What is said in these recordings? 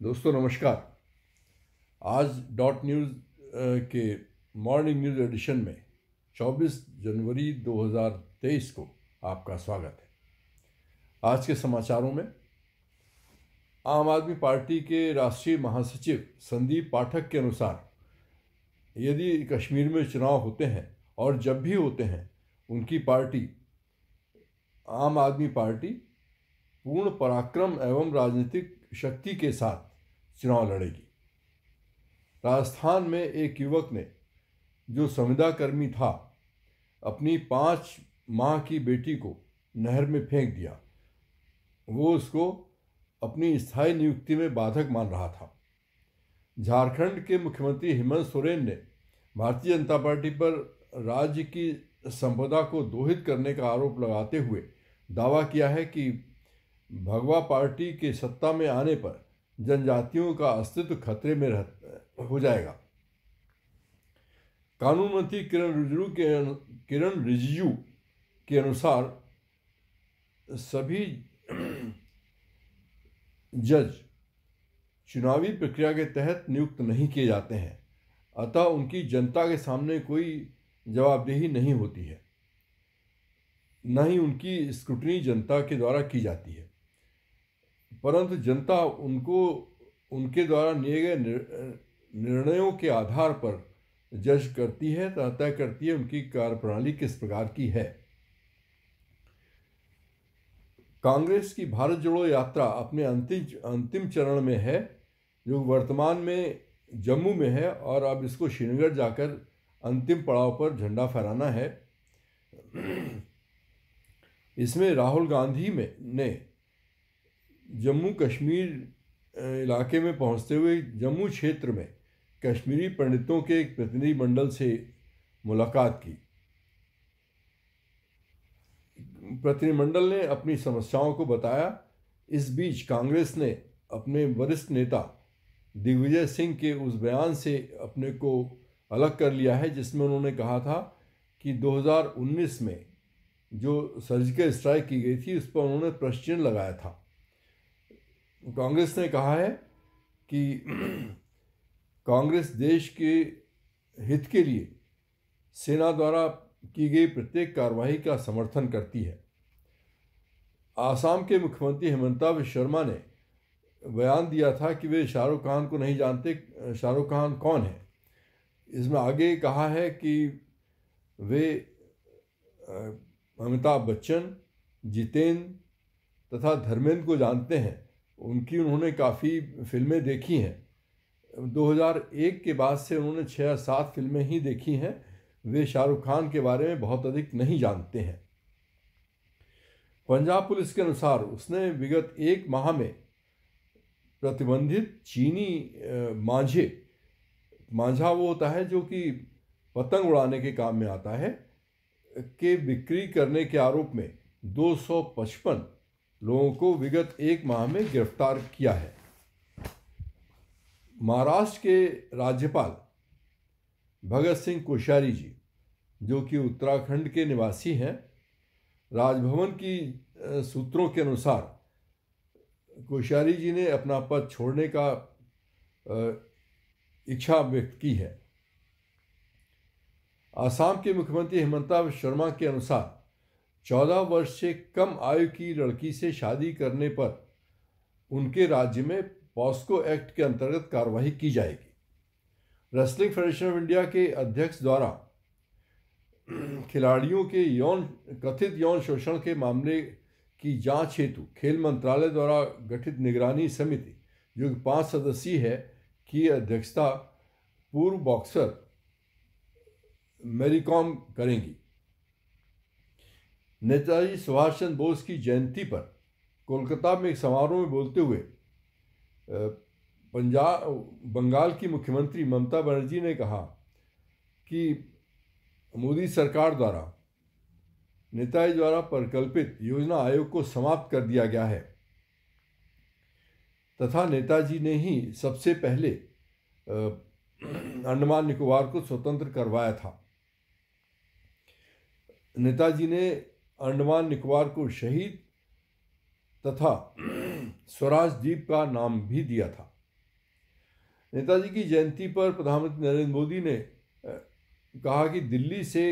दोस्तों नमस्कार। आज डॉट न्यूज़ के मॉर्निंग न्यूज़ एडिशन में 24 जनवरी 2023 को आपका स्वागत है। आज के समाचारों में आम आदमी पार्टी के राष्ट्रीय महासचिव संदीप पाठक के अनुसार यदि कश्मीर में चुनाव होते हैं और जब भी होते हैं उनकी पार्टी आम आदमी पार्टी पूर्ण पराक्रम एवं राजनीतिक शक्ति के साथ चुनाव लड़ेगी। राजस्थान में एक युवक ने, जो संविदा कर्मी था, अपनी 5 माह की बेटी को नहर में फेंक दिया। वो उसको अपनी स्थायी नियुक्ति में बाधक मान रहा था। झारखंड के मुख्यमंत्री हेमंत सोरेन ने भारतीय जनता पार्टी पर राज्य की संपदा को दोहित करने का आरोप लगाते हुए दावा किया है कि भगवा पार्टी के सत्ता में आने पर जनजातियों का अस्तित्व खतरे में हो जाएगा। कानून मंत्री किरण रिजिजू के अनुसार सभी जज चुनावी प्रक्रिया के तहत नियुक्त नहीं किए जाते हैं, अतः उनकी जनता के सामने कोई जवाबदेही नहीं होती है, न ही उनकी स्क्रूटनी जनता के द्वारा की जाती है। परंतु जनता उनको उनके द्वारा लिए गए निर्णयों के आधार पर जज करती है, तय करती है उनकी कार्यप्रणाली किस प्रकार की है। कांग्रेस की भारत जोड़ो यात्रा अपने अंतिम चरण में है, जो वर्तमान में जम्मू में है, और अब इसको श्रीनगर जाकर अंतिम पड़ाव पर झंडा फहराना है। इसमें राहुल गांधी ने जम्मू कश्मीर इलाके में पहुंचते हुए जम्मू क्षेत्र में कश्मीरी पंडितों के एक प्रतिनिधिमंडल से मुलाकात की। प्रतिनिधिमंडल ने अपनी समस्याओं को बताया। इस बीच कांग्रेस ने अपने वरिष्ठ नेता दिग्विजय सिंह के उस बयान से अपने को अलग कर लिया है, जिसमें उन्होंने कहा था कि 2019 में जो सर्जिकल स्ट्राइक की गई थी उस पर उन्होंने प्रश्न चिन्ह लगाया था। कांग्रेस ने कहा है कि कांग्रेस देश के हित के लिए सेना द्वारा की गई प्रत्येक कार्रवाई का समर्थन करती है। आसाम के मुख्यमंत्री हेमंता बिस्वा शर्मा ने बयान दिया था कि वे शाहरुख खान को नहीं जानते। शाहरुख खान कौन है? इसमें आगे कहा है कि वे अमिताभ बच्चन, जितेंद्र तथा धर्मेंद्र को जानते हैं। उनकी उन्होंने काफ़ी फिल्में देखी हैं। 2001 के बाद से उन्होंने 6 या 7 फिल्में ही देखी हैं। वे शाहरुख खान के बारे में बहुत अधिक नहीं जानते हैं। पंजाब पुलिस के अनुसार उसने विगत 1 माह में प्रतिबंधित चीनी मांझा वो होता है जो कि पतंग उड़ाने के काम में आता है, के बिक्री करने के आरोप में 255 लोगों को विगत 1 माह में गिरफ्तार किया है। महाराष्ट्र के राज्यपाल भगत सिंह कोश्यारी जी, जो कि उत्तराखंड के निवासी हैं, राजभवन की सूत्रों के अनुसार कोश्यारी जी ने अपना पद छोड़ने का इच्छा व्यक्त की है। आसाम के मुख्यमंत्री हेमंता बिस्वा शर्मा के अनुसार 14 वर्ष से कम आयु की लड़की से शादी करने पर उनके राज्य में पॉस्को एक्ट के अंतर्गत कार्रवाई की जाएगी। रेसलिंग फेडरेशन ऑफ इंडिया के अध्यक्ष द्वारा खिलाड़ियों के कथित यौन शोषण के मामले की जांच हेतु खेल मंत्रालय द्वारा गठित निगरानी समिति, जो 5 सदस्यीय है, की अध्यक्षता पूर्व बॉक्सर मैरी कॉम करेंगी। नेताजी सुभाष चंद्र बोस की जयंती पर कोलकाता में एक समारोह में बोलते हुए बंगाल की मुख्यमंत्री ममता बनर्जी ने कहा कि मोदी सरकार द्वारा नेताजी द्वारा परिकल्पित योजना आयोग को समाप्त कर दिया गया है तथा नेताजी ने ही सबसे पहले अंडमान निकोबार को स्वतंत्र करवाया था। नेताजी ने अंडमान निकोबार को शहीद तथा स्वराज द्वीप का नाम भी दिया था। नेताजी की जयंती पर प्रधानमंत्री नरेंद्र मोदी ने कहा कि दिल्ली से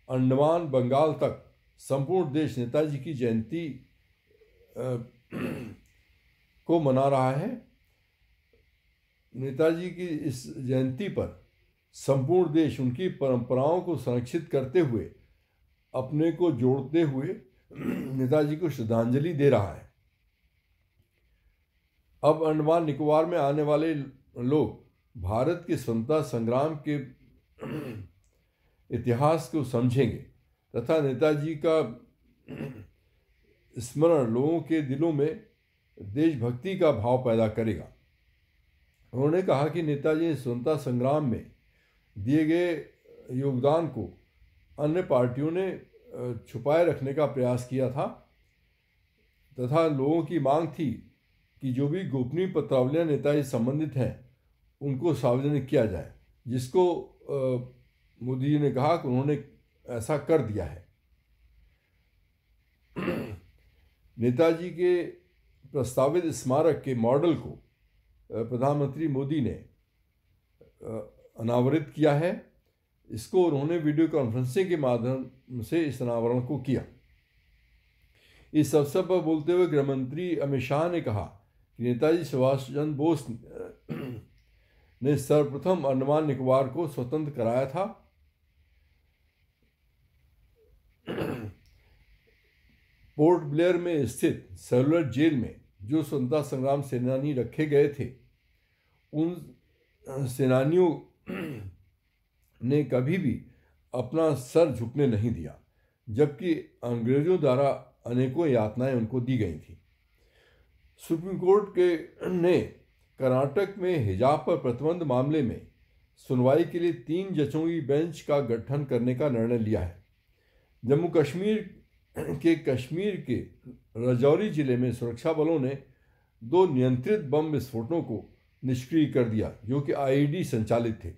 अंडमान बंगाल तक संपूर्ण देश नेताजी की जयंती को मना रहा है। नेताजी की इस जयंती पर संपूर्ण देश उनकी परंपराओं को संरक्षित करते हुए अपने को जोड़ते हुए नेताजी को श्रद्धांजलि दे रहा है। अब अंडमान निकोबार में आने वाले लोग भारत के स्वतंत्रता संग्राम के इतिहास को समझेंगे तथा नेताजी का स्मरण लोगों के दिलों में देशभक्ति का भाव पैदा करेगा। उन्होंने कहा कि नेताजी ने स्वतंत्रता संग्राम में दिए गए योगदान को अन्य पार्टियों ने छुपाए रखने का प्रयास किया था तथा लोगों की मांग थी कि जो भी गोपनीय पत्रावलियां नेताजी से संबंधित हैं उनको सार्वजनिक किया जाए, जिसको मोदी जी ने कहा कि उन्होंने ऐसा कर दिया है। नेताजी के प्रस्तावित स्मारक के मॉडल को प्रधानमंत्री मोदी ने अनावरित किया है। इसको उन्होंने वीडियो कॉन्फ्रेंसिंग के माध्यम से इस अनावरण को किया। इस अवसर पर बोलते हुए गृहमंत्री अमित शाह ने कहा कि नेताजी सुभाष चंद्र बोस ने सर्वप्रथम अंडमान निकोबार को स्वतंत्र कराया था। पोर्ट ब्लेयर में स्थित सेलुलर जेल में जो स्वतंत्रता संग्राम सेनानी रखे गए थे, उन सेनानियों ने कभी भी अपना सर झुकने नहीं दिया, जबकि अंग्रेजों द्वारा अनेकों यातनाएं उनको दी गई थी। सुप्रीम कोर्ट ने कर्नाटक में हिजाब पर प्रतिबंध मामले में सुनवाई के लिए 3 जजों की बेंच का गठन करने का निर्णय लिया है। जम्मू कश्मीर के राजौरी जिले में सुरक्षा बलों ने 2 नियंत्रित बम विस्फोटों को निष्क्रिय कर दिया, जो कि आईईडी संचालित थे।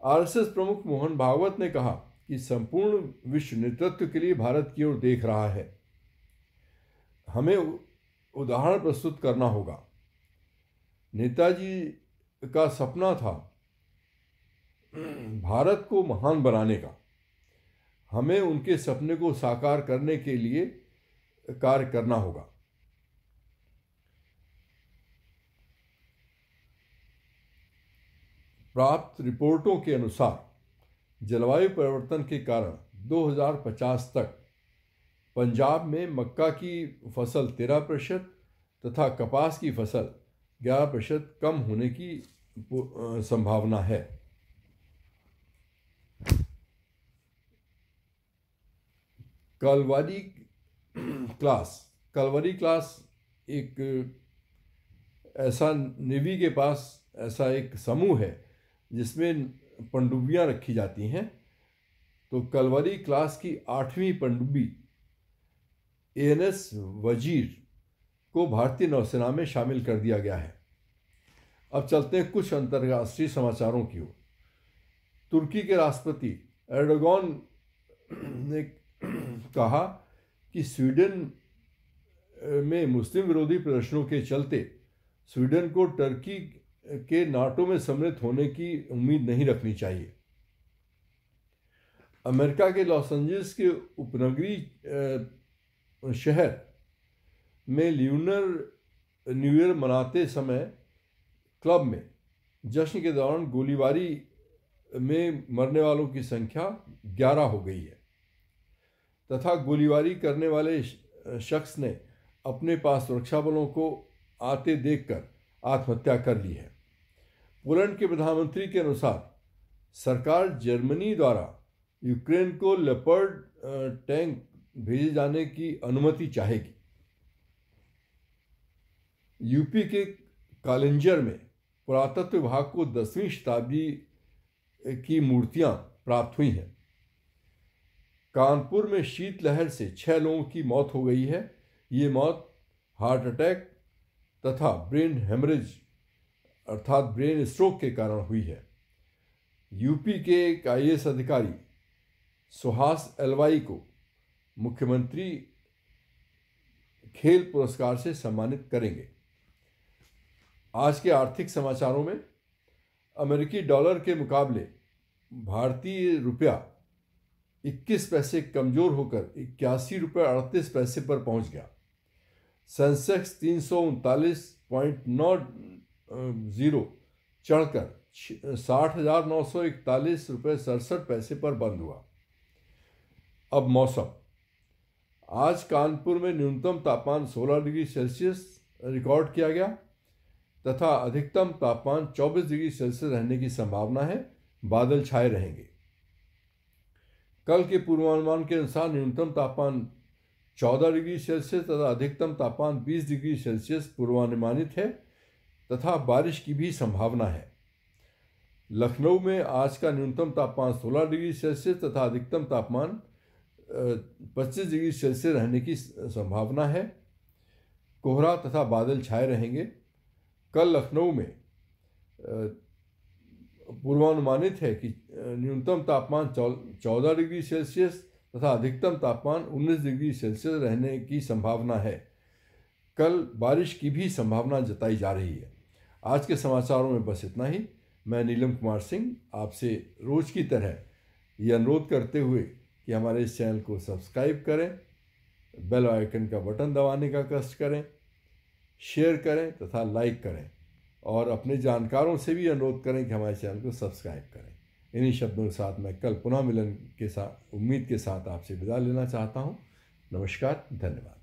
आरएसएस प्रमुख मोहन भागवत ने कहा कि संपूर्ण विश्व नेतृत्व के लिए भारत की ओर देख रहा है। हमें उदाहरण प्रस्तुत करना होगा। नेताजी का सपना था भारत को महान बनाने का। हमें उनके सपने को साकार करने के लिए कार्य करना होगा। प्राप्त रिपोर्टों के अनुसार जलवायु परिवर्तन के कारण 2050 तक पंजाब में मक्का की फसल 13% तथा कपास की फसल 11% कम होने की संभावना है। कलवरी क्लास एक ऐसा नेवी के पास ऐसा एक समूह है जिसमें पनडुब्बियां रखी जाती हैं। तो कलवरी क्लास की 8वीं पनडुब्बी एएनएस वजीर को भारतीय नौसेना में शामिल कर दिया गया है। अब चलते हैं कुछ अंतर्राष्ट्रीय समाचारों की ओर। तुर्की के राष्ट्रपति एर्डोगन ने कहा कि स्वीडन में मुस्लिम विरोधी प्रदर्शनों के चलते स्वीडन को टर्की के नाटो में सम्मिलित होने की उम्मीद नहीं रखनी चाहिए। अमेरिका के लॉस एंजल्स के उपनगरीय शहर में ल्यूनर न्यू ईयर मनाते समय क्लब में जश्न के दौरान गोलीबारी में मरने वालों की संख्या 11 हो गई है तथा गोलीबारी करने वाले शख्स ने अपने पास सुरक्षा बलों को आते देखकर आत्महत्या कर ली है। पोलैंड के प्रधानमंत्री के अनुसार सरकार जर्मनी द्वारा यूक्रेन को लेपर्ड टैंक भेजे जाने की अनुमति चाहेगी। यूपी के कालिंजर में पुरातत्व विभाग को 10वीं शताब्दी की मूर्तियां प्राप्त हुई हैं। कानपुर में शीतलहर से 6 लोगों की मौत हो गई है। ये मौत हार्ट अटैक तथा ब्रेन हेमरेज अर्थात ब्रेन स्ट्रोक के कारण हुई है। यूपी के एक आईएएस अधिकारी सुहास एलवाई को मुख्यमंत्री खेल पुरस्कार से सम्मानित करेंगे। आज के आर्थिक समाचारों में अमेरिकी डॉलर के मुकाबले भारतीय रुपया 21 पैसे कमज़ोर होकर 81 रुपये 38 पैसे पर पहुंच गया। सेंसेक्स 339.90 चढ़कर 60,941.67 पर बंद हुआ। अब मौसम। आज कानपुर में न्यूनतम तापमान 16 डिग्री सेल्सियस रिकॉर्ड किया गया तथा अधिकतम तापमान 24 डिग्री सेल्सियस रहने की संभावना है। बादल छाए रहेंगे। कल के पूर्वानुमान के अनुसार न्यूनतम तापमान 14 डिग्री सेल्सियस तथा अधिकतम तापमान 20 डिग्री सेल्सियस पूर्वानुमानित है तथा बारिश की भी संभावना है। लखनऊ में आज का न्यूनतम तापमान 16 डिग्री सेल्सियस तथा अधिकतम तापमान 25 डिग्री सेल्सियस रहने की संभावना है। कोहरा तथा बादल छाए रहेंगे। कल लखनऊ में पूर्वानुमानित है कि न्यूनतम तापमान 14 डिग्री सेल्सियस तथा अधिकतम तापमान 19 डिग्री सेल्सियस रहने की संभावना है। कल बारिश की भी संभावना जताई जा रही है। आज के समाचारों में बस इतना ही। मैं नीलम कुमार सिंह आपसे रोज़ की तरह ये अनुरोध करते हुए कि हमारे इस चैनल को सब्सक्राइब करें, बेल आइकन का बटन दबाने का कष्ट करें, शेयर करें तथा लाइक करें और अपने जानकारों से भी अनुरोध करें कि हमारे चैनल को सब्सक्राइब करें। इन्हीं शब्दों के साथ मैं कल पुनः मिलन के साथ उम्मीद के साथ आपसे विदा लेना चाहता हूँ। नमस्कार, धन्यवाद।